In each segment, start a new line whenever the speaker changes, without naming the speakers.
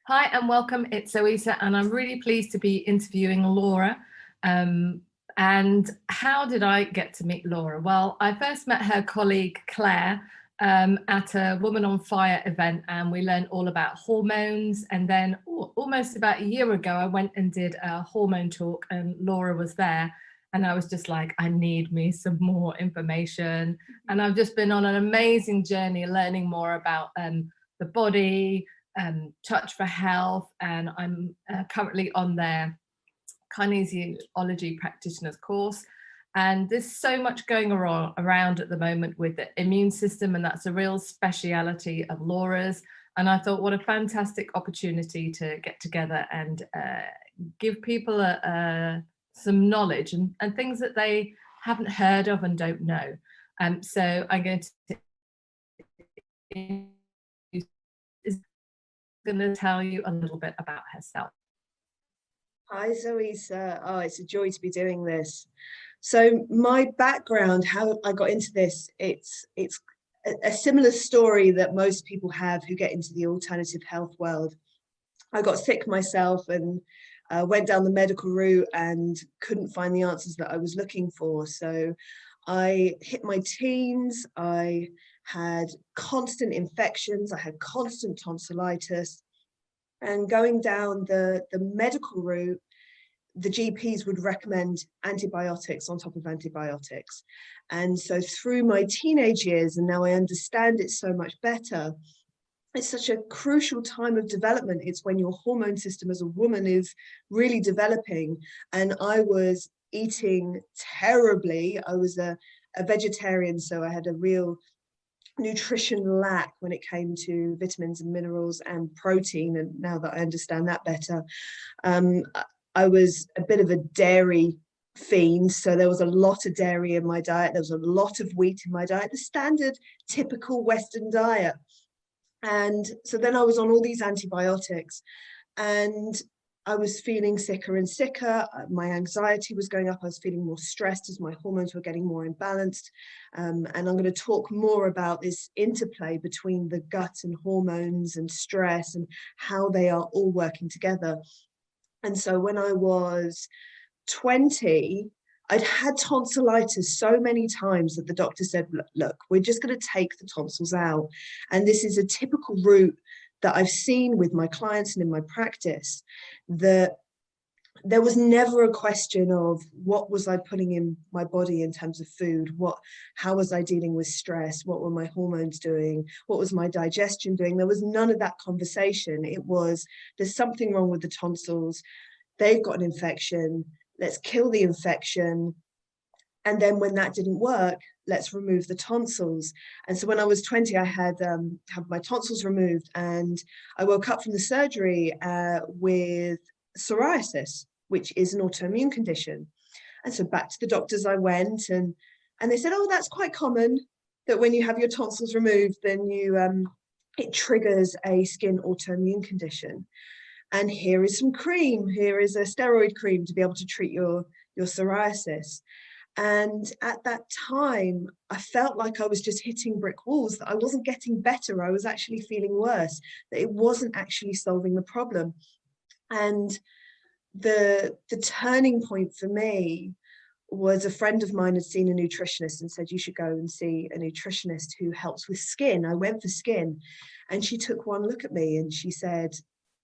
Hi and welcome, it's Zoisa, and I'm really pleased to be interviewing Laura. And how did I get to meet Laura? Well, I first met her colleague Claire at a Woman on Fire event, and we learned all about hormones. And then almost about a year ago, I went and did a hormone talk, and Laura was there. And I was just like, I need me some more information. And I've just been on an amazing journey learning more about the body, Touch for Health, and I'm currently on their Kinesiology practitioner's course. And there's so much going around at the moment with the immune system, and that's a real speciality of Laura's. And I thought, what a fantastic opportunity to get together and give people some knowledge and things that they haven't heard of and don't know. So I'm going to tell you a little bit about herself.
Hi Zoisa. Oh, it's a joy to be doing this. So my background, how I got into this, it's a similar story that most people have who get into the alternative health world. I got sick myself and went down the medical route and couldn't find the answers that I was looking for. So I hit my teens. I had constant infections. I had constant tonsillitis. And going down the medical route, the GPs would recommend antibiotics on top of antibiotics. And so through my teenage years, and now I understand it so much better, it's such a crucial time of development. It's when your hormone system as a woman is really developing. And I was eating terribly. I was a vegetarian, so I had a real nutrition lack when it came to vitamins and minerals and protein. And now that I understand that better, I was a bit of a dairy fiend. So there was a lot of dairy in my diet. There was a lot of wheat in my diet, the standard typical Western diet. And so then I was on all these antibiotics and I was feeling sicker and sicker. My anxiety was going up. I was feeling more stressed as my hormones were getting more imbalanced. And I'm going to talk more about this interplay between the gut and hormones and stress and how they are all working together. And so when I was 20, I'd had tonsillitis so many times that the doctor said, look, we're just going to take the tonsils out. And this is a typical route that I've seen with my clients and in my practice, that there was never a question of what was I putting in my body in terms of food, how was I dealing with stress, what were my hormones doing, what was my digestion doing. There was none of that conversation. It was, there's something wrong with the tonsils, they've got an infection, let's kill the infection. And then when that didn't work, let's remove the tonsils. And so when I was 20, I had my tonsils removed, and I woke up from the surgery with psoriasis, which is an autoimmune condition. And so back to the doctors I went, and they said, oh, that's quite common, that when you have your tonsils removed, then it triggers a skin autoimmune condition. And here is some cream, here is a steroid cream to be able to treat your psoriasis. And at that time, I felt like I was just hitting brick walls, that I wasn't getting better. I was actually feeling worse, that it wasn't actually solving the problem. And the turning point for me was a friend of mine had seen a nutritionist and said, you should go and see a nutritionist who helps with skin. I went for skin, and she took one look at me and she said,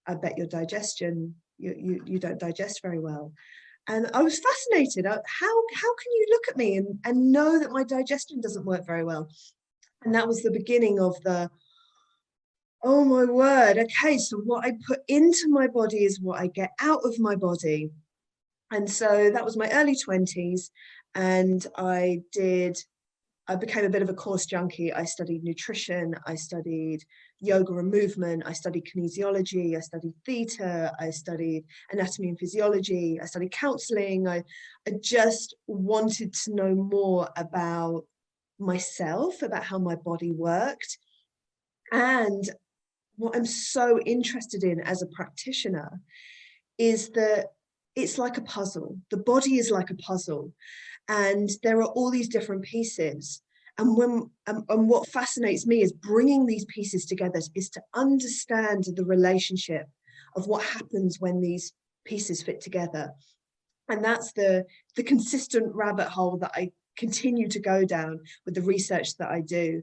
I bet your digestion, you don't digest very well. And I was fascinated. How can you look at me and know that my digestion doesn't work very well? And that was the beginning of the, oh my word, okay, so what I put into my body is what I get out of my body. And so that was my early 20s. And I became a bit of a course junkie. I studied nutrition, I studied yoga and movement, I studied kinesiology, I studied theta, I studied anatomy and physiology, I studied counseling. I just wanted to know more about myself, about how my body worked. And what I'm so interested in as a practitioner is that it's like a puzzle. The body is like a puzzle. And there are all these different pieces. And what fascinates me is bringing these pieces together is to understand the relationship of what happens when these pieces fit together. And that's the consistent rabbit hole that I continue to go down with the research that I do.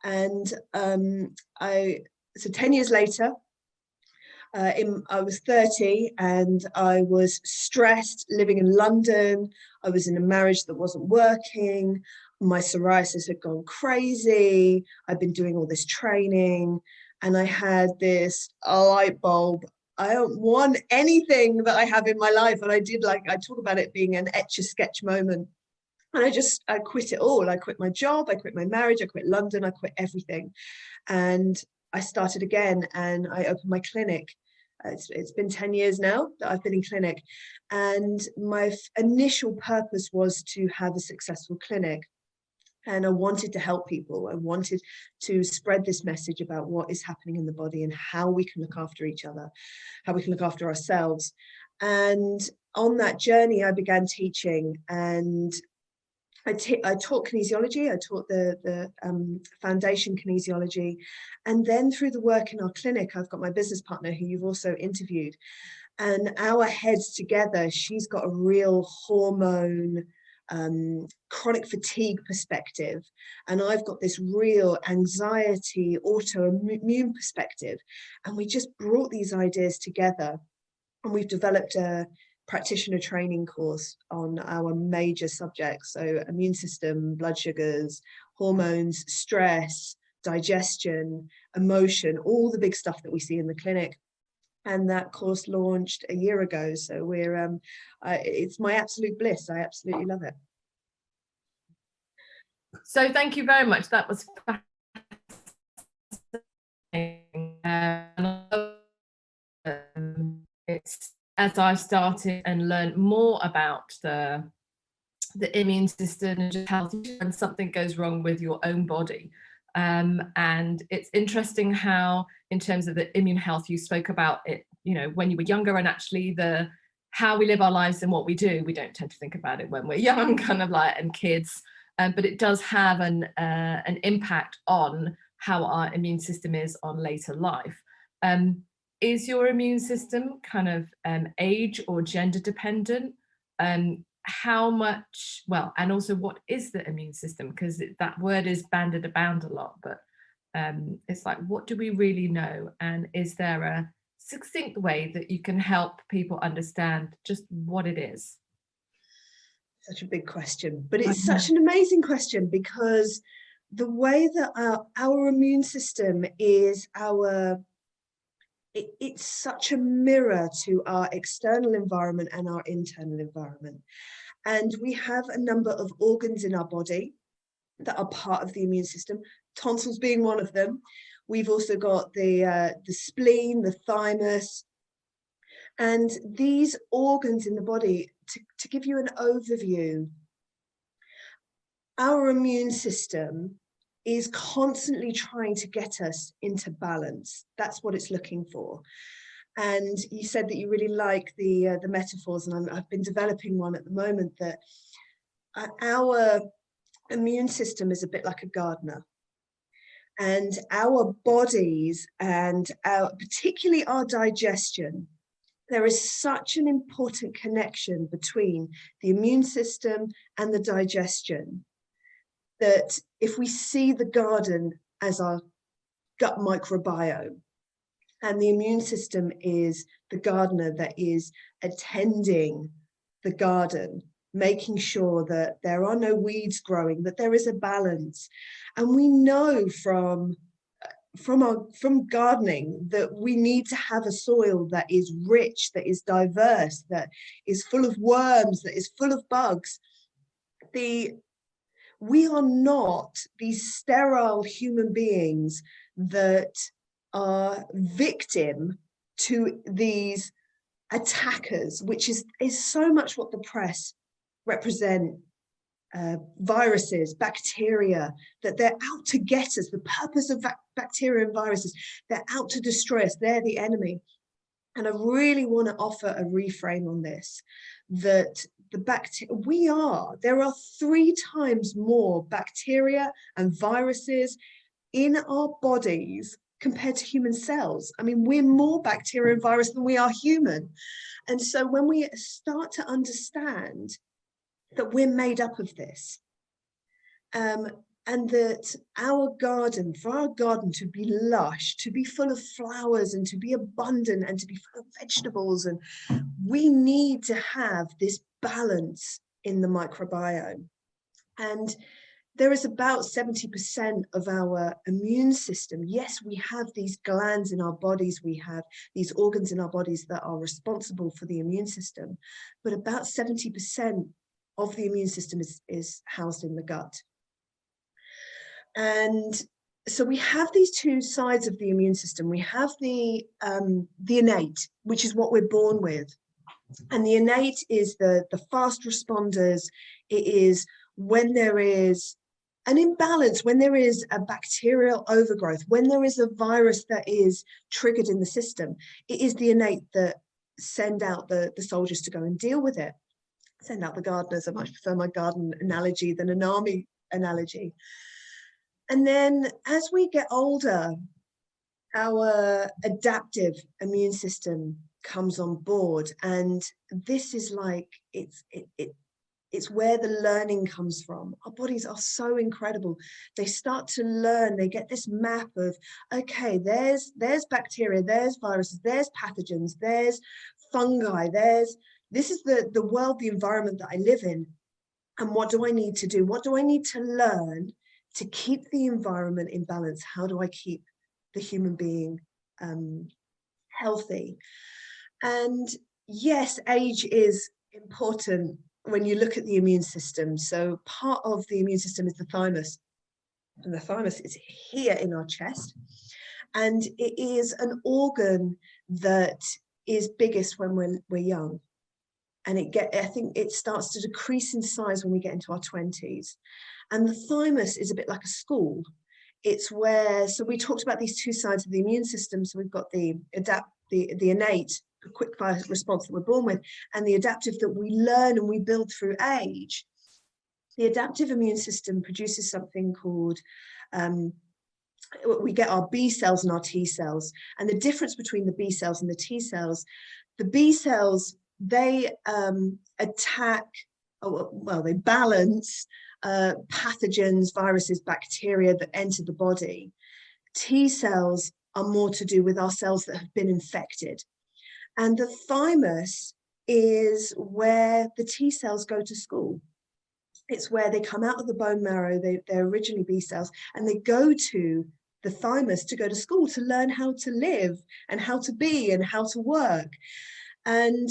And so 10 years later, I was 30 and I was stressed, living in London. I was in a marriage that wasn't working. My psoriasis had gone crazy. I'd been doing all this training, and I had this light bulb. I don't want anything that I have in my life. And I talk about it being an etch-a-sketch moment. And I quit it all. I quit my job, I quit my marriage, I quit London, I quit everything. And I started again, and I opened my clinic. It's been 10 years now that I've been in clinic. And my initial purpose was to have a successful clinic. And I wanted to help people. I wanted to spread this message about what is happening in the body and how we can look after each other, how we can look after ourselves. And on that journey, I began teaching, and I taught kinesiology. I taught the foundation kinesiology. And then through the work in our clinic, I've got my business partner who you've also interviewed. And our heads together, she's got a real hormone, chronic fatigue perspective, and I've got this real anxiety, autoimmune perspective, and we just brought these ideas together, and we've developed a practitioner training course on our major subjects, so immune system, blood sugars, hormones, stress, digestion, emotion, all the big stuff that we see in the clinic. And that course launched a year ago. So we're, it's my absolute bliss. I absolutely love it.
So thank you very much. That was fascinating. It's as I started and learned more about the immune system and just health when something goes wrong with your own body. And it's interesting how, in terms of the immune health, you spoke about it, you know, when you were younger, and actually how we live our lives and what we do, we don't tend to think about it when we're young, kind of like, and kids. But it does have an impact on how our immune system is on later life. Is your immune system kind of age or gender dependent? How much, well, and also what is the immune system? Because that word is bandied about a lot, but it's like, what do we really know? And is there a succinct way that you can help people understand just what it is?
Such a big question, but it's such an amazing question, because the way that our immune system is it's such a mirror to our external environment and our internal environment. And we have a number of organs in our body that are part of the immune system, tonsils being one of them. We've also got the spleen, the thymus, and these organs in the body, to give you an overview, our immune system is constantly trying to get us into balance. That's what it's looking for. And you said that you really like the metaphors, and I've been developing one at the moment, that our immune system is a bit like a gardener. And our bodies, and particularly our digestion, there is such an important connection between the immune system and the digestion, that if we see the garden as our gut microbiome, and the immune system is the gardener that is attending the garden, making sure that there are no weeds growing, that there is a balance. And we know from gardening that we need to have a soil that is rich, that is diverse, that is full of worms, that is full of bugs. We are not these sterile human beings that are victim to these attackers, which is so much what the press represent. Viruses, bacteria, that they're out to get us. The purpose of bacteria and viruses, they're out to destroy us. They're the enemy. And I really want to offer a reframe on this, that there are 3 times more bacteria and viruses in our bodies compared to human cells. I mean, we're more bacteria and virus than we are human. And so when we start to understand that we're made up of this, and that for our garden to be lush, to be full of flowers and to be abundant and to be full of vegetables, and we need to have this balance in the microbiome. And there is about 70% of our immune system. Yes, we have these glands in our bodies, we have these organs in our bodies that are responsible for the immune system, but about 70% of the immune system is housed in the gut. And so we have these two sides of the immune system. We have the innate, which is what we're born with. And the innate is the fast responders. It is when there is an imbalance, when there is a bacterial overgrowth, when there is a virus that is triggered in the system. It is the innate that send out the soldiers to go and deal with it. Send out the gardeners. I much prefer my garden analogy than an army analogy. And then as we get older, our adaptive immune system comes on board. And this is like, it's where the learning comes from. Our bodies are so incredible. They start to learn, they get this map of, okay, there's bacteria, there's viruses, there's pathogens, there's fungi, this is the world, the environment that I live in. And what do I need to do? What do I need to learn to keep the environment in balance? How do I keep the human being healthy? And yes, age is important when you look at the immune system. So part of the immune system is the thymus. And the thymus is here in our chest. And it is an organ that is biggest when we're young. And I think it starts to decrease in size when we get into our 20s. And the thymus is a bit like a school. It's where, so we talked about these two sides of the immune system. So we've got the innate, the quick fire response that we're born with, and the adaptive that we learn and we build through age. The adaptive immune system produces something called, we get our B cells and our T cells. And the difference between the B cells and the T cells, the B cells, they attack, they balance pathogens, viruses, bacteria that enter the body. T cells are more to do with our cells that have been infected. And the thymus is where the T cells go to school. It's where they come out of the bone marrow. They're originally B cells, and they go to the thymus to go to school to learn how to live and how to be and how to work. And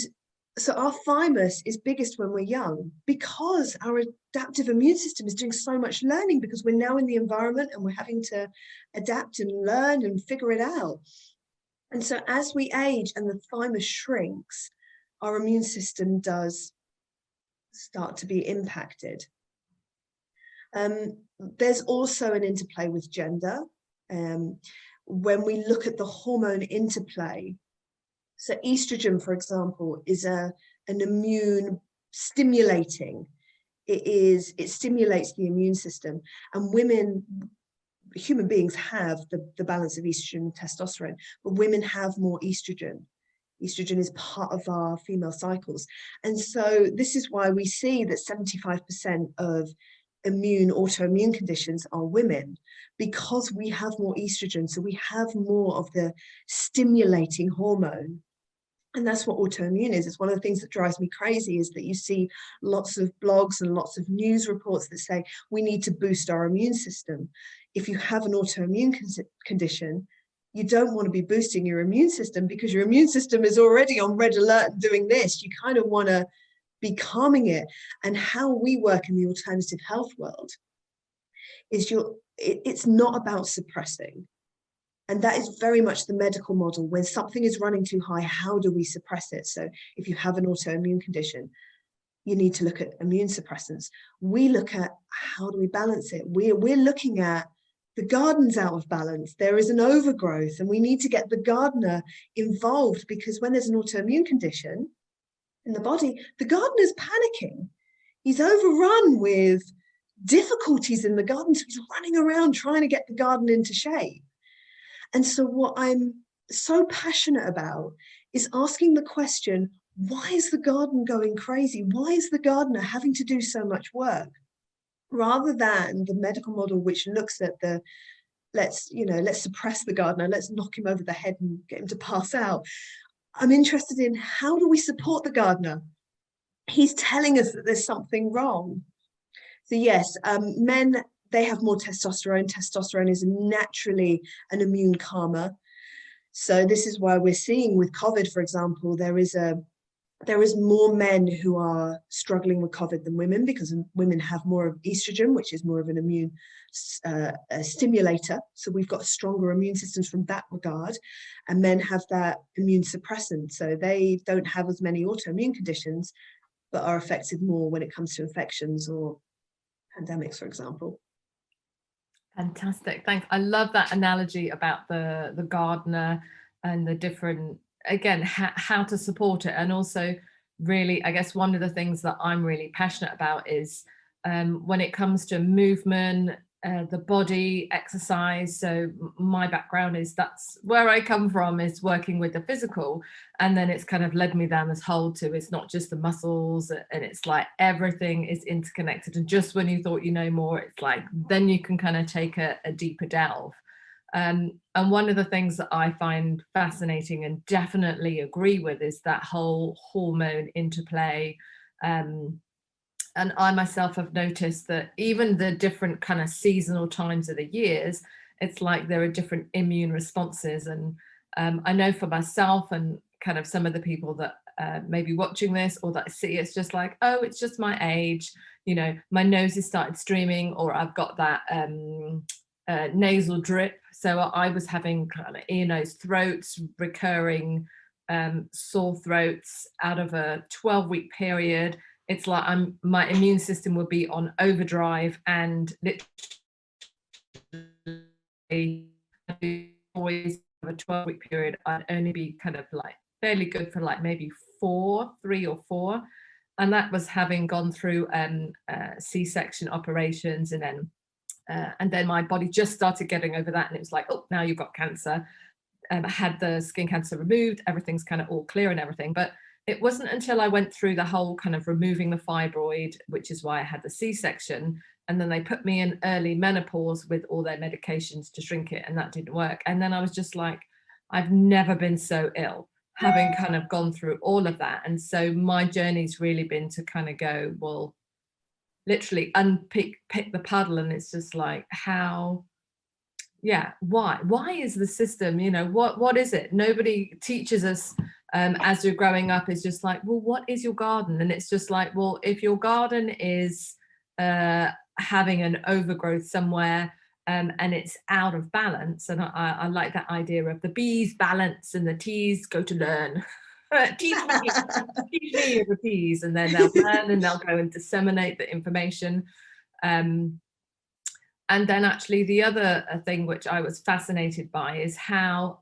so our thymus is biggest when we're young because our adaptive immune system is doing so much learning, because we're now in the environment and we're having to adapt and learn and figure it out. And so as we age and the thymus shrinks, our immune system does start to be impacted. There's also an interplay with gender. When we look at the hormone interplay, so estrogen, for example, is an immune stimulating. It stimulates the immune system, and human beings have the balance of estrogen and testosterone, but women have more estrogen. Estrogen is part of our female cycles. And so this is why we see that 75% of autoimmune conditions are women, because we have more estrogen. So we have more of the stimulating hormone. And that's what autoimmune is. It's one of the things that drives me crazy, is that you see lots of blogs and lots of news reports that say we need to boost our immune system. If you have an autoimmune condition, you don't want to be boosting your immune system, because your immune system is already on red alert and doing this. You kind of want to be calming it. And how we work in the alternative health world is it's not about suppressing. And that is very much the medical model. When something is running too high, how do we suppress it? So if you have an autoimmune condition, you need to look at immune suppressants. We look at how do we balance it? We're looking at the garden's out of balance. There is an overgrowth, and we need to get the gardener involved, because when there's an autoimmune condition in the body, the gardener's panicking. He's overrun with difficulties in the garden, so he's running around trying to get the garden into shape. And so what I'm so passionate about is asking the question, why is the garden going crazy? Why is the gardener having to do so much work? Rather than the medical model, which looks at the, let's suppress the gardener, let's knock him over the head and get him to pass out. I'm interested in, how do we support the gardener? He's telling us that there's something wrong. So yes, men, they have more testosterone. Testosterone is naturally an immune calmer. So this is why we're seeing with COVID, for example, there is more men who are struggling with COVID than women, because women have more of estrogen, which is more of an immune stimulator. So we've got stronger immune systems from that regard, and men have that immune suppressant. So they don't have as many autoimmune conditions, but are affected more when it comes to infections or pandemics, for example.
Fantastic, thanks. I love that analogy about the gardener and the different, again, how to support it. And also, really, I guess one of the things that I'm really passionate about is when it comes to movement, the body, exercise. So my background is, that's where I come from, is working with the physical, and then it's kind of led me down this hole to, it's not just the muscles, and it's like everything is interconnected. And just when you thought you know more, it's like then you can kind of take a deeper delve. And one of the things that I find fascinating and definitely agree with is that whole hormone interplay. And I myself have noticed that even the different kind of seasonal times of the years, it's like there are different immune responses. And I know for myself and kind of some of the people that may be watching this or that I see, it's just like, oh, it's just my age, my nose has started streaming, or I've got that nasal drip. So I was having kind of ear, nose, throats, recurring sore throats out of a 12-week period. It's like my immune system would be on overdrive, and literally always have a 12-week period. I'd only be kind of like fairly good for like maybe 3 or 4. And that was having gone through C-section operations, and then my body just started getting over that, and it was like, oh, now you've got cancer. I had the skin cancer removed, everything's kind of all clear and everything. But it wasn't until I went through the whole kind of removing the fibroid, which is why I had the C-section, and then they put me in early menopause with all their medications to shrink it, and that didn't work. And then I was just like, I've never been so ill, having kind of gone through all of that. And so my journey's really been to kind of go, well, literally pick the puddle. And it's just like, why is the system, what is it? Nobody teaches us as you're growing up. Is just like, well, what is your garden? And it's just like, well, if your garden is having an overgrowth somewhere, and it's out of balance, and I like that idea of the bees balance and the teas go to learn. teach me the teas, and then they'll learn and they'll go and disseminate the information. And then actually the other thing which I was fascinated by is how,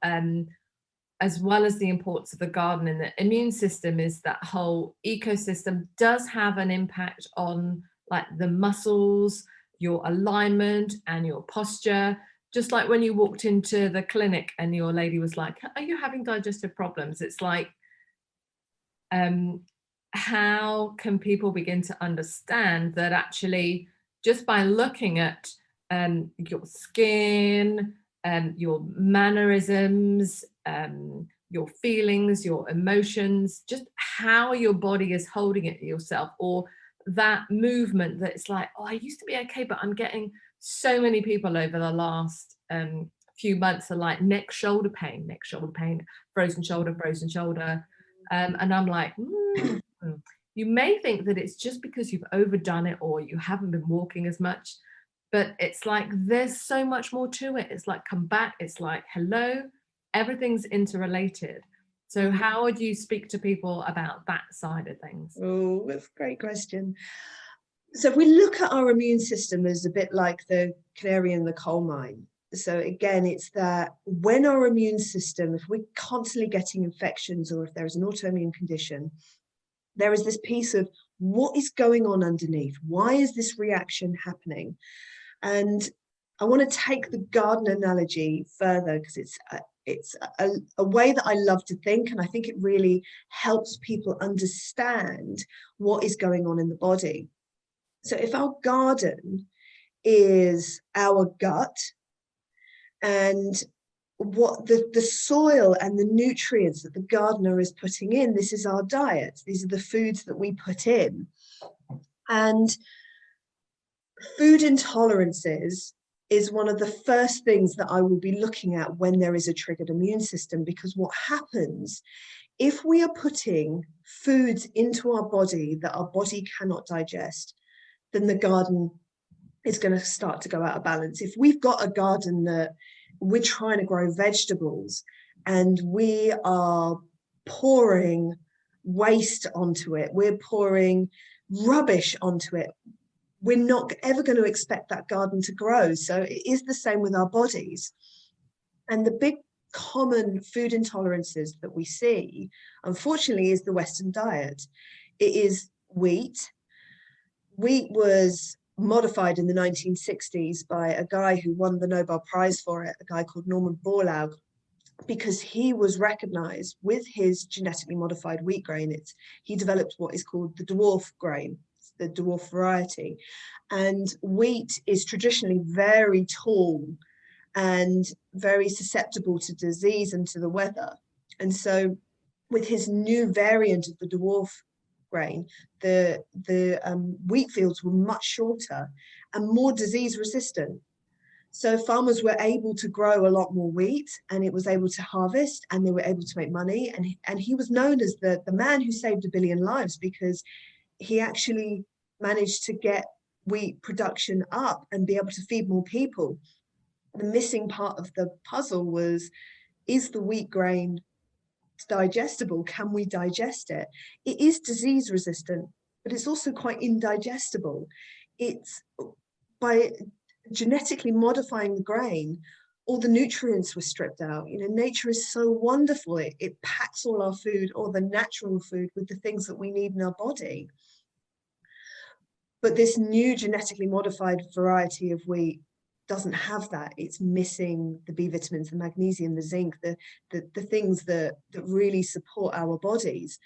as well as the importance of the garden and the immune system, is that whole ecosystem does have an impact on like the muscles, your alignment and your posture. Just like when you walked into the clinic and your lady was like, are you having digestive problems? It's like, how can people begin to understand that actually just by looking at your skin, your mannerisms, your feelings, your emotions, just how your body is holding it yourself, or that movement that it's like, oh, I used to be okay, but I'm getting so many people over the last few months are like neck, shoulder pain, frozen shoulder. And I'm like, you may think that it's just because you've overdone it or you haven't been walking as much. But it's like, there's so much more to it. It's like, come back. It's like, hello, everything's interrelated. So how would you speak to people about that side of things?
Oh, that's a great question. So if we look at our immune system as a bit like the canary in the coal mine. So again, it's that when our immune system, if we're constantly getting infections or if there's an autoimmune condition, there is this piece of what is going on underneath? Why is this reaction happening? And I want to take the garden analogy further, because it's a way that I love to think, and I think it really helps people understand what is going on in the body. So if our garden is our gut, and what the soil and the nutrients that the gardener is putting in, this is our diet. These are the foods that we put in. And food intolerances is one of the first things that I will be looking at when there is a triggered immune system, because what happens if we are putting foods into our body that our body cannot digest, then the garden is going to start to go out of balance. If we've got a garden that we're trying to grow vegetables and we are pouring waste onto it, we're pouring rubbish onto it, we're not ever going to expect that garden to grow. So it is the same with our bodies. And the big common food intolerances that we see, unfortunately, is the Western diet. It is wheat. Wheat was modified in the 1960s by a guy who won the Nobel Prize for it, a guy called Norman Borlaug, because he was recognized with his genetically modified wheat grain. He developed what is called the dwarf grain, the dwarf variety. And wheat is traditionally very tall and very susceptible to disease and to the weather. And so with his new variant of the dwarf grain, the wheat fields were much shorter and more disease resistant. So farmers were able to grow a lot more wheat, and it was able to harvest, and they were able to make money. And he was known as the man who saved 1 billion lives, because he actually managed to get wheat production up and be able to feed more people. The missing part of the puzzle was, is the wheat grain digestible? Can we digest it? It is disease resistant, but it's also quite indigestible. It's by genetically modifying the grain, all the nutrients were stripped out. You know, nature is so wonderful. It packs all our food, all the natural food, with the things that we need in our body. But this new genetically modified variety of wheat doesn't have that. It's missing the B vitamins, the magnesium, the zinc, the things that really support our bodies.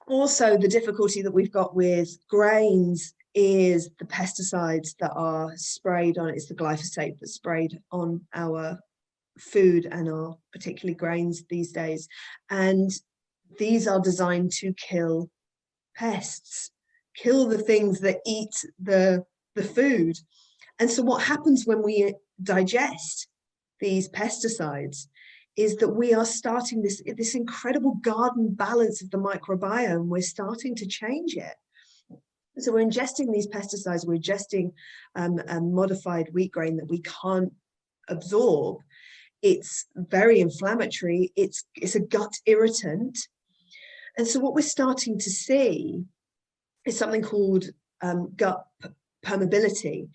Also, the difficulty that we've got with grains is the pesticides that are sprayed on. It's the glyphosate that's sprayed on our food and our particularly grains these days. And these are designed to kill pests, kill the things that eat the food. And so what happens when we digest these pesticides is that we are starting this incredible garden balance of the microbiome. We're starting to change it. So we're ingesting these pesticides, we're ingesting a modified wheat grain that we can't absorb. It's very inflammatory. It's a gut irritant. And so what we're starting to see is something called gut permeability,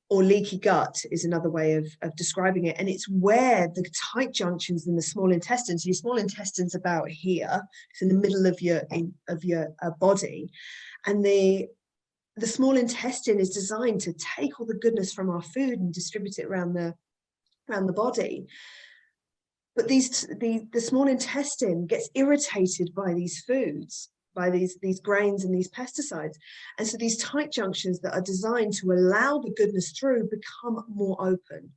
or leaky gut is another way of describing it. And it's where the tight junctions in the small intestines, your small intestine's about here, it's in the middle of your body. And the small intestine is designed to take all the goodness from our food and distribute it around the body. But the small intestine gets irritated by these foods, by these grains and these pesticides. And so these tight junctions that are designed to allow the goodness through become more open.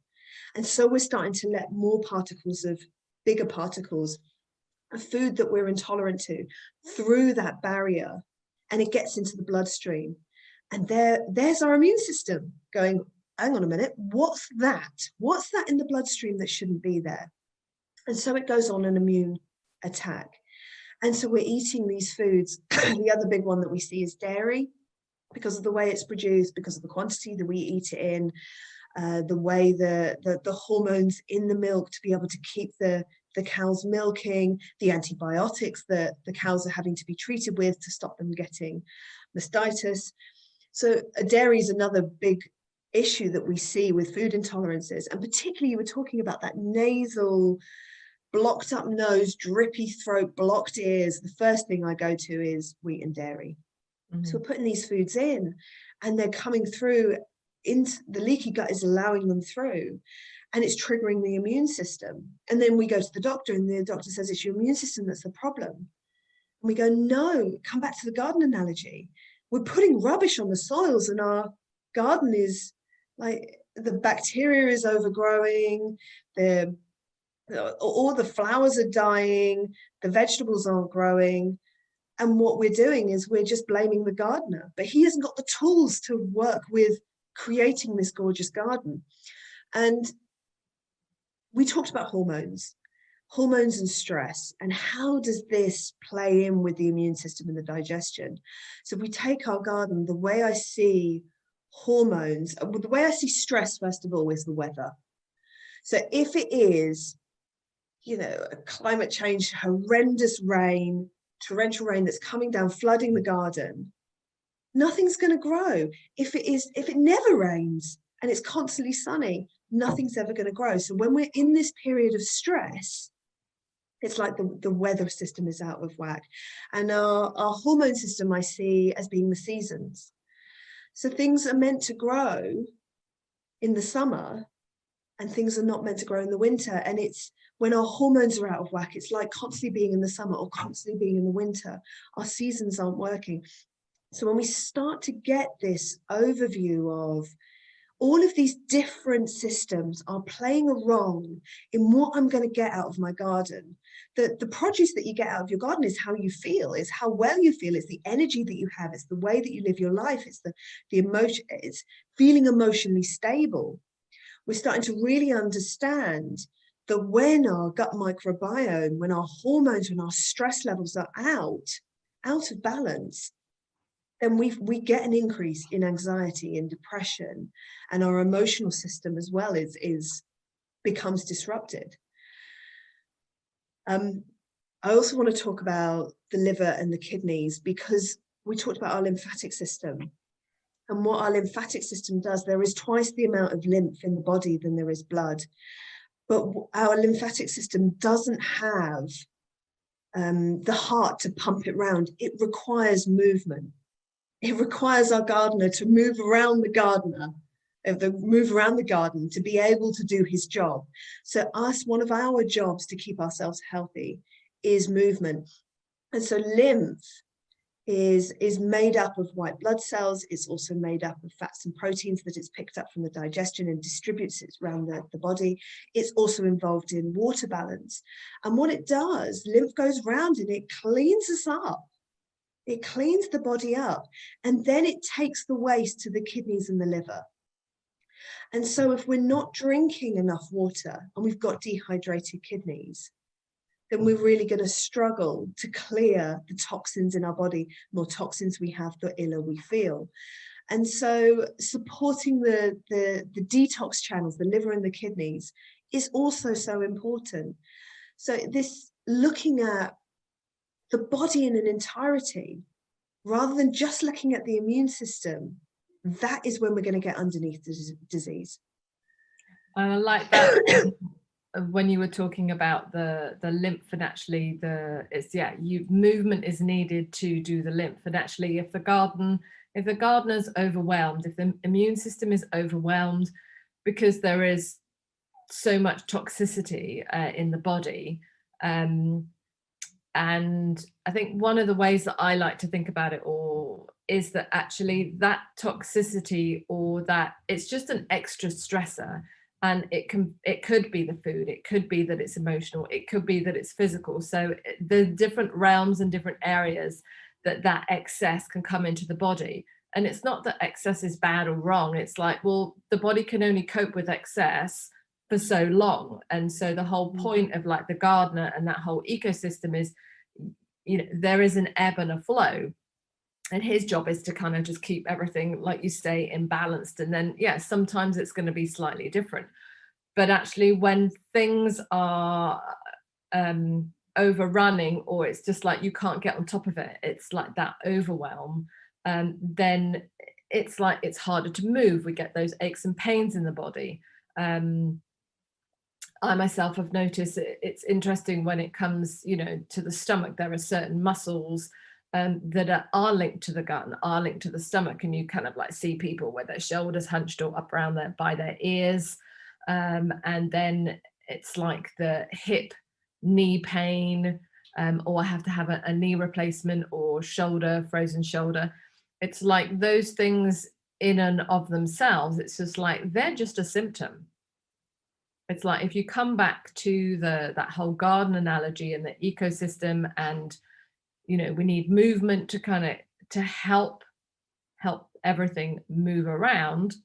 And so we're starting to let more particles of bigger particles of food that we're intolerant to through that barrier, and it gets into the bloodstream. And there's our immune system going, hang on a minute, what's that? What's that in the bloodstream that shouldn't be there? And so it goes on an immune attack. And so we're eating these foods. The other big one that we see is dairy, because of the way it's produced, because of the quantity that we eat it in, the way the hormones in the milk to be able to keep the cows milking, the antibiotics that the cows are having to be treated with to stop them getting mastitis. So dairy is another big issue that we see with food intolerances. And particularly, you were talking about that nasal, blocked up nose, drippy throat, blocked ears. The first thing I go to is wheat and dairy. Mm-hmm. So we're putting these foods in, and they're coming through the leaky gut is allowing them through, and it's triggering the immune system. And then we go to the doctor, and the doctor says it's your immune system that's the problem. And we go, no, come back to the garden analogy. We're putting rubbish on the soils, and our garden is like, the bacteria is overgrowing, all the flowers are dying, the vegetables aren't growing. And what we're doing is we're just blaming the gardener, but he hasn't got the tools to work with creating this gorgeous garden. And we talked about hormones and stress, and how does this play in with the immune system and the digestion? So if we take our garden, the way I see hormones, the way I see stress, first of all, is the weather. So if it is, a climate change, horrendous rain, torrential rain that's coming down, flooding the garden, nothing's going to grow. If it never rains and it's constantly sunny, nothing's ever going to grow. So when we're in this period of stress, it's like the weather system is out of whack. And our hormone system I see as being the seasons. So things are meant to grow in the summer, and things are not meant to grow in the winter. And it's when our hormones are out of whack, it's like constantly being in the summer or constantly being in the winter. Our seasons aren't working. So when we start to get this overview of all of these different systems are playing a role in what I'm going to get out of my garden. The produce that you get out of your garden is how you feel, is how well you feel, it's the energy that you have, it's the way that you live your life, it's the emotion, it's feeling emotionally stable. We're starting to really understand that when our gut microbiome, when our hormones, when our stress levels are out of balance, then we get an increase in anxiety and depression, and our emotional system as well becomes disrupted. I also want to talk about the liver and the kidneys, because we talked about our lymphatic system. And what our lymphatic system does, there is twice the amount of lymph in the body than there is blood. But our lymphatic system doesn't have the heart to pump it round. It requires movement. It requires our gardener to move around the garden to be able to do his job. So one of our jobs to keep ourselves healthy is movement. And so lymph is made up of white blood cells. It's also made up of fats and proteins that it's picked up from the digestion and distributes it around the body. It's also involved in water balance. And what it does, lymph goes around and it cleans us up. It cleans the body up, and then it takes the waste to the kidneys and the liver. And so if we're not drinking enough water and we've got dehydrated kidneys, then we're really going to struggle to clear the toxins in our body. The more toxins we have, the iller we feel. And so supporting the detox channels, the liver and the kidneys, is also so important. So this looking at the body in an entirety, rather than just looking at the immune system, that is when we're going to get underneath the disease.
And I like that when you were talking about the lymph, and actually movement is needed to do the lymph. And actually, if the gardener's overwhelmed, if the immune system is overwhelmed, because there is so much toxicity in the body, and I think one of the ways that I like to think about it all is that actually that toxicity, or that it's just an extra stressor, and it could be the food, it could be that it's emotional, it could be that it's physical. So the different realms and different areas that excess can come into the body. And it's not that excess is bad or wrong. It's like, well, the body can only cope with excess for so long. And so the whole point of like the gardener and that whole ecosystem is, there is an ebb and a flow, and his job is to kind of just keep everything, like you say, imbalanced. And then sometimes it's going to be slightly different, but actually when things are overrunning, or it's just like you can't get on top of it, it's like that overwhelm, then it's like it's harder to move. We get those aches and pains in the body. I myself have noticed it's interesting when it comes, to the stomach. There are certain muscles that are linked to the gut and are linked to the stomach, and you kind of like see people with their shoulders hunched or up around by their ears, and then it's like the hip knee pain, or have to have a knee replacement or shoulder, frozen shoulder. It's like those things in and of themselves, it's just like they're just a symptom. It's like if you come back to that whole garden analogy and the ecosystem, and you know, we need movement to kind of to help everything move around,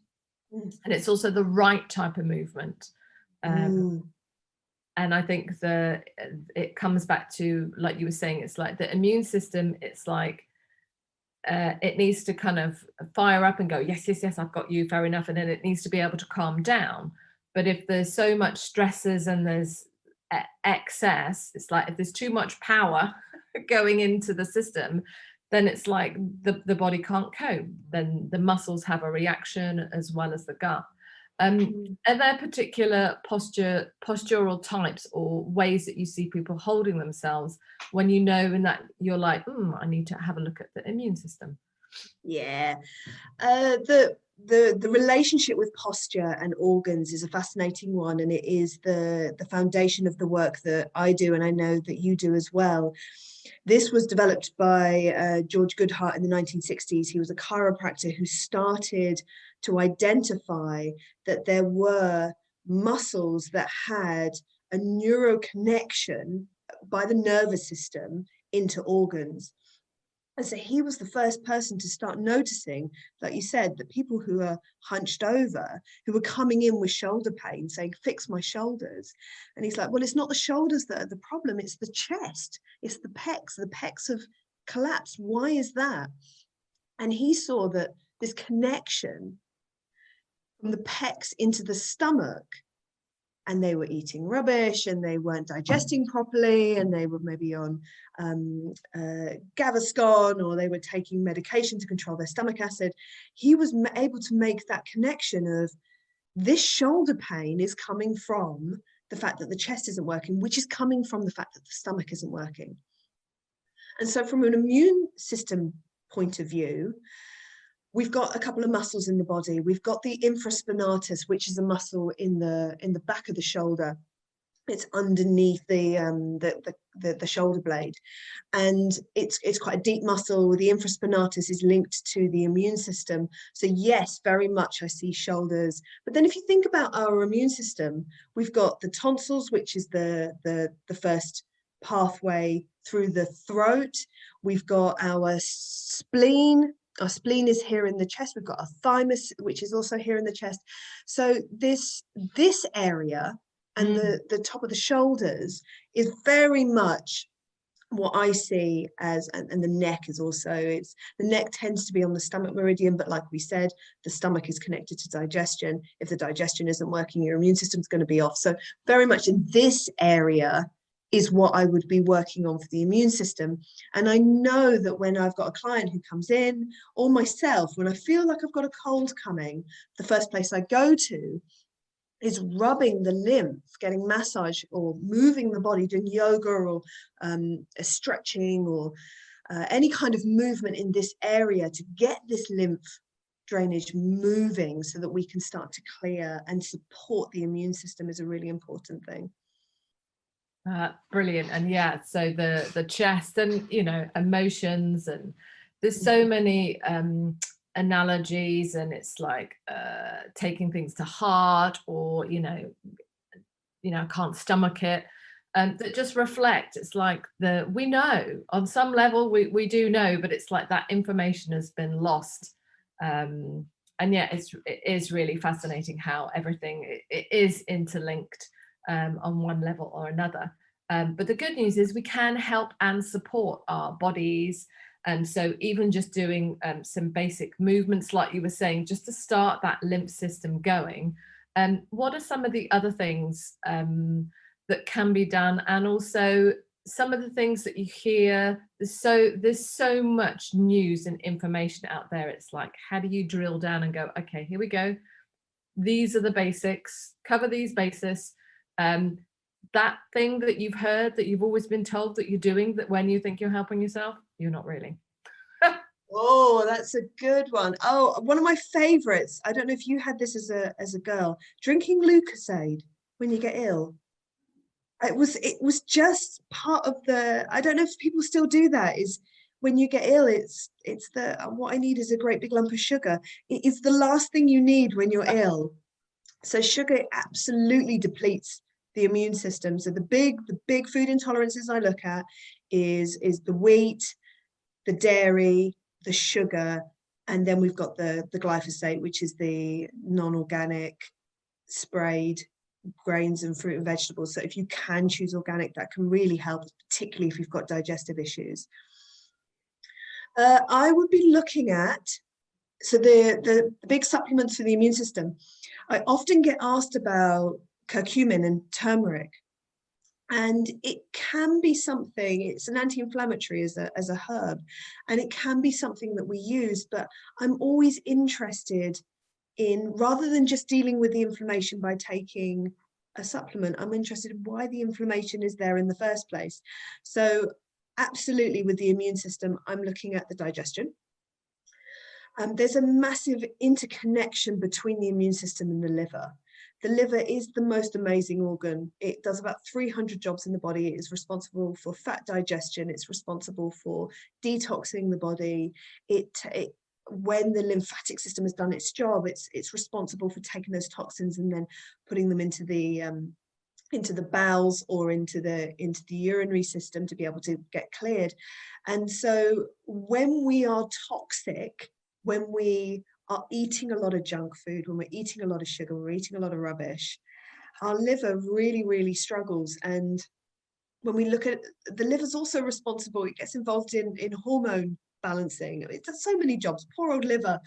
and it's also the right type of movement. And I think it comes back to, like you were saying, it's like the immune system, it's like it needs to kind of fire up and go, yes, yes, yes, I've got you, fair enough. And then it needs to be able to calm down. But if there's so much stresses and there's excess, it's like if there's too much power going into the system, then it's like the body can't cope. Then the muscles have a reaction as well as the gut. Are there particular postural types or ways that you see people holding themselves when you know in that you're like, I need to have a look at the immune system?
Yeah, the relationship with posture and organs is a fascinating one, and it is the foundation of the work that I do, and I know that you do as well. This was developed by George Goodhart in the 1960s. He was a chiropractor who started to identify that there were muscles that had a neuroconnection by the nervous system into organs. And so he was the first person to start noticing, like you said, that people who are hunched over, who were coming in with shoulder pain, saying, fix my shoulders. And he's like, well, it's not the shoulders that are the problem, it's the chest, it's the pecs. The pecs have collapsed. Why is that? And he saw that this connection from the pecs into the stomach, and they were eating rubbish and they weren't digesting properly, and they were maybe on Gaviscon, or they were taking medication to control their stomach acid. He was able to make that connection of this shoulder pain is coming from the fact that the chest isn't working, which is coming from the fact that the stomach isn't working. And so from an immune system point of view, we've got a couple of muscles in the body. We've got the infraspinatus, which is a muscle in the back of the shoulder. It's underneath the shoulder blade, and it's quite a deep muscle. The infraspinatus is linked to the immune system. So yes, very much I see shoulders. But then if you think about our immune system, we've got the tonsils, which is the first pathway through the throat. We've got our spleen. Our spleen is here in the chest. We've got our thymus, which is also here in the chest. So this area and the top of the shoulders is very much what I see as, and the neck is also, the neck tends to be on the stomach meridian, but like we said, the stomach is connected to digestion. If the digestion isn't working, your immune system's going to be off. So very much in this area is what I would be working on for the immune system. And I know that when I've got a client who comes in, or myself, when I feel like I've got a cold coming, the first place I go to is rubbing the lymph, getting massage or moving the body, doing yoga or stretching or any kind of movement in this area to get this lymph drainage moving so that we can start to clear and support the immune system is a really important thing.
Brilliant. And yeah, so the chest and, you know, emotions, and there's so many analogies, and it's like taking things to heart, or you know, I can't stomach it, that just reflect. It's like we know on some level, we do know, but it's like that information has been lost. And yeah, it is really fascinating how everything it is interlinked on one level or another. But the good news is we can help and support our bodies. And so even just doing some basic movements, like you were saying, just to start that lymph system going. What are some of the other things that can be done? And also some of the things that you hear, there's so much news and information out there. It's like, how do you drill down and go, okay, here we go. These are the basics, cover these bases. That thing that you've heard, that you've always been told that you're doing, that when you think you're helping yourself, you're not really.
Oh, that's a good one. Oh, one of my favorites. I don't know if you had this as a girl, drinking Lucozade when you get ill. It was just part of the, I don't know if people still do that, is when you get ill, it's the what I need is a great big lump of sugar. It is the last thing you need when you're ill. So sugar absolutely depletes the immune system. So the big food intolerances I look at is the wheat, the dairy, the sugar, and then we've got the glyphosate, which is the non-organic sprayed grains and fruit and vegetables. So if you can choose organic, that can really help, particularly if you've got digestive issues. I would be looking at, so the big supplements for the immune system. I often get asked about curcumin and turmeric. And it can be something, it's an anti-inflammatory as a herb, and it can be something that we use, but I'm always interested in, rather than just dealing with the inflammation by taking a supplement, I'm interested in why the inflammation is there in the first place. So absolutely, with the immune system, I'm looking at the digestion. There's a massive interconnection between the immune system and the liver. The liver is the most amazing organ. It does about 300 jobs in the body. It is responsible for fat digestion. It's responsible for detoxing the body. When the lymphatic system has done its job, it's responsible for taking those toxins and then putting them into the bowels or into the urinary system to be able to get cleared. And so when we are toxic, when we are eating a lot of junk food, when we're eating a lot of sugar, we're eating a lot of rubbish, our liver really, really struggles. And when we look at the liver's also responsible, it gets involved in hormone balancing. It does so many jobs, poor old liver.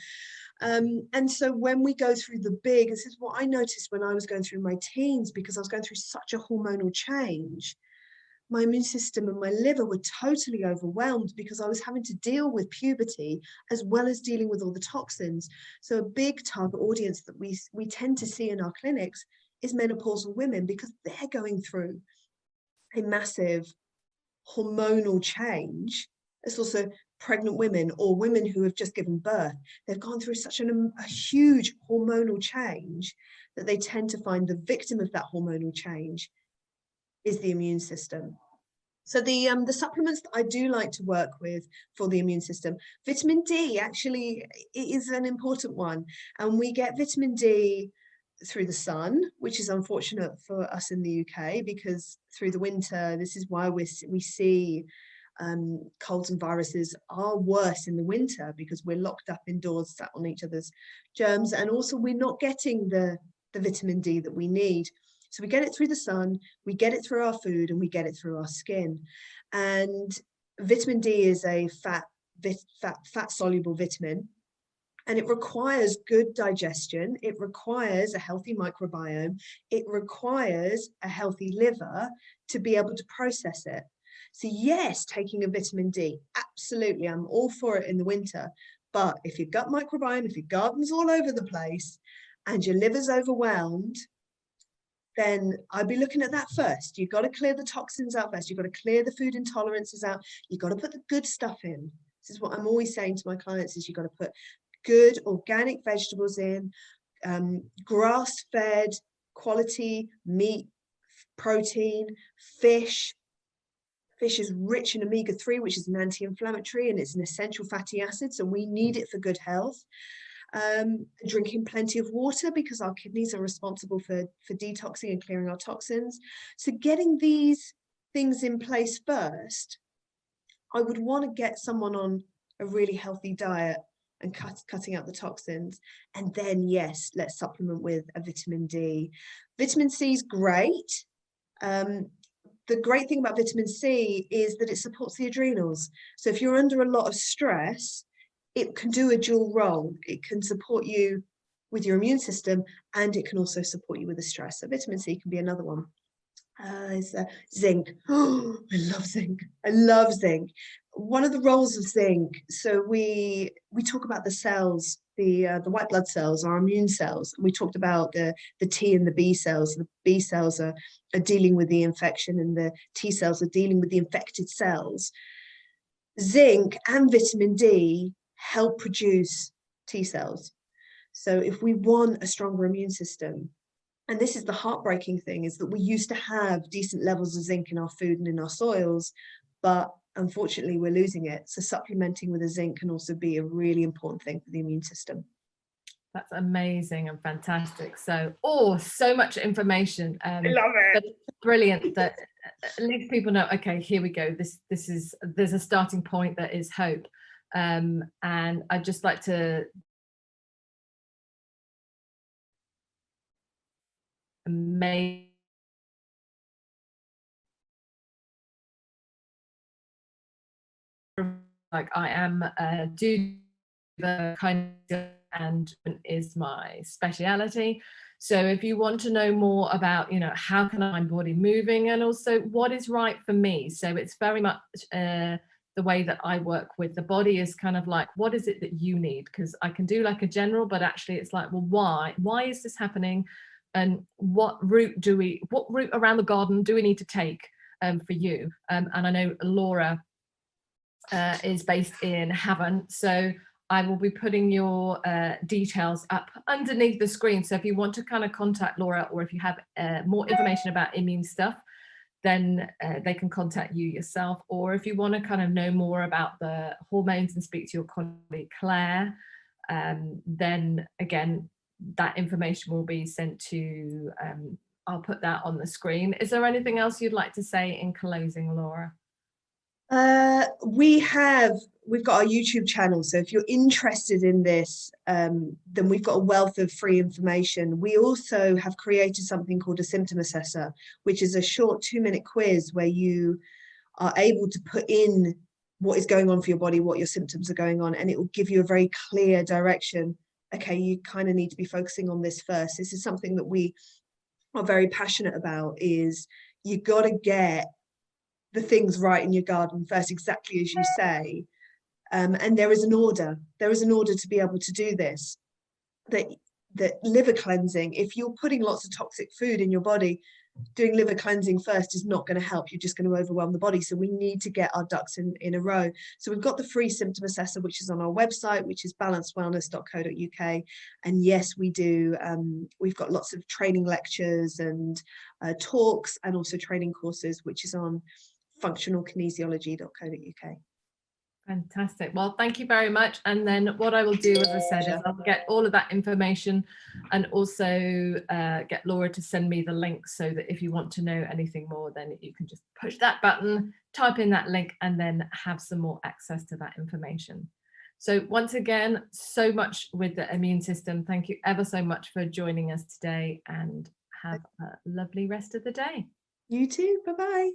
And so when we go through this is what I noticed when I was going through my teens, because I was going through such a hormonal change. My immune system and my liver were totally overwhelmed because I was having to deal with puberty as well as dealing with all the toxins. So a big target audience that we tend to see in our clinics is menopausal women, because they're going through a massive hormonal change. It's also pregnant women or women who have just given birth. They've gone through such a huge hormonal change that they tend to find the victim of that hormonal change is the immune system. So the supplements that I do like to work with for the immune system, vitamin D actually is an important one. And we get vitamin D through the sun, which is unfortunate for us in the UK, because through the winter, this is why we see colds and viruses are worse in the winter, because we're locked up indoors, sat on each other's germs, and also we're not getting the vitamin D that we need. So we get it through the sun, we get it through our food, and we get it through our skin. And vitamin D is a fat soluble vitamin, and it requires good digestion. It requires a healthy microbiome. It requires a healthy liver to be able to process it. So yes, taking a vitamin D, absolutely, I'm all for it in the winter. But if your gut microbiome, if your garden's all over the place and your liver's overwhelmed, then I'd be looking at that first. You've got to clear the toxins out first. You've got to clear the food intolerances out. You've got to put the good stuff in. This is what I'm always saying to my clients, is you've got to put good organic vegetables in, grass-fed, quality meat, protein, fish. Fish is rich in omega-3, which is an anti-inflammatory, and it's an essential fatty acid, so we need it for good health. Drinking plenty of water, because our kidneys are responsible for detoxing and clearing our toxins. So getting these things in place first, I would want to get someone on a really healthy diet and cutting out the toxins. And then, yes, let's supplement with a vitamin D. Vitamin C is great. The great thing about vitamin C is that it supports the adrenals. So if you're under a lot of stress, it can do a dual role. It can support you with your immune system, and it can also support you with the stress. So vitamin C can be another one. Zinc. Oh, I love zinc. I love zinc. One of the roles of zinc, so we talk about the cells, the white blood cells, our immune cells. We talked about the T and the B cells. The B cells are dealing with the infection, and the T cells are dealing with the infected cells. Zinc and vitamin D help produce T cells. So if we want a stronger immune system, and this is the heartbreaking thing, is that we used to have decent levels of zinc in our food and in our soils, but unfortunately we're losing it. So supplementing with a zinc can also be a really important thing for the immune system.
That's amazing and fantastic. So, so much information.
I love it.
But it's brilliant that at least people know, okay, here we go. There's a starting point that is hope. And I'd just like to amazing. Like I am do the kind of, and is my speciality. So if you want to know more about, you know, how can I my body moving and also what is right for me, so it's very much the way that I work with the body is kind of like, what is it that you need? Because I can do like a general, but actually it's like, well, why is this happening, and what route around the garden do we need to take for you? And I know Laura is based in Havant, so I will be putting your details up underneath the screen. So if you want to kind of contact Laura, or if you have more information about immune stuff, then they can contact you yourself. Or if you want to kind of know more about the hormones and speak to your colleague Claire, then again, that information will be sent to, I'll put that on the screen. Is there anything else you'd like to say in closing, Laura?
We've got our YouTube channel, so if you're interested in this, then we've got a wealth of free information. We also have created something called a symptom assessor, which is a short 2-minute quiz where you are able to put in what is going on for your body, what your symptoms are going on, and it will give you a very clear direction. Okay, you kind of need to be focusing on this first. This is something that we are very passionate about, is you got to get the things right in your garden first, exactly as you say. And there is an order to be able to do this. That liver cleansing, if you're putting lots of toxic food in your body, doing liver cleansing first is not going to help. You're just going to overwhelm the body. So we need to get our ducks in a row. So we've got the free symptom assessor, which is on our website, which is balancedwellness.co.uk. And yes, we do. We've got lots of training lectures and talks, and also training courses, which is on functionalkinesiology.co.uk.
Fantastic. Well, thank you very much. And then what I will do, as I said, is I'll get all of that information, and also get Laura to send me the link, so that if you want to know anything more, then you can just push that button, type in that link, and then have some more access to that information. So once again, so much with the immune system. Thank you ever so much for joining us today, and have a lovely rest of the day.
You too. Bye-bye.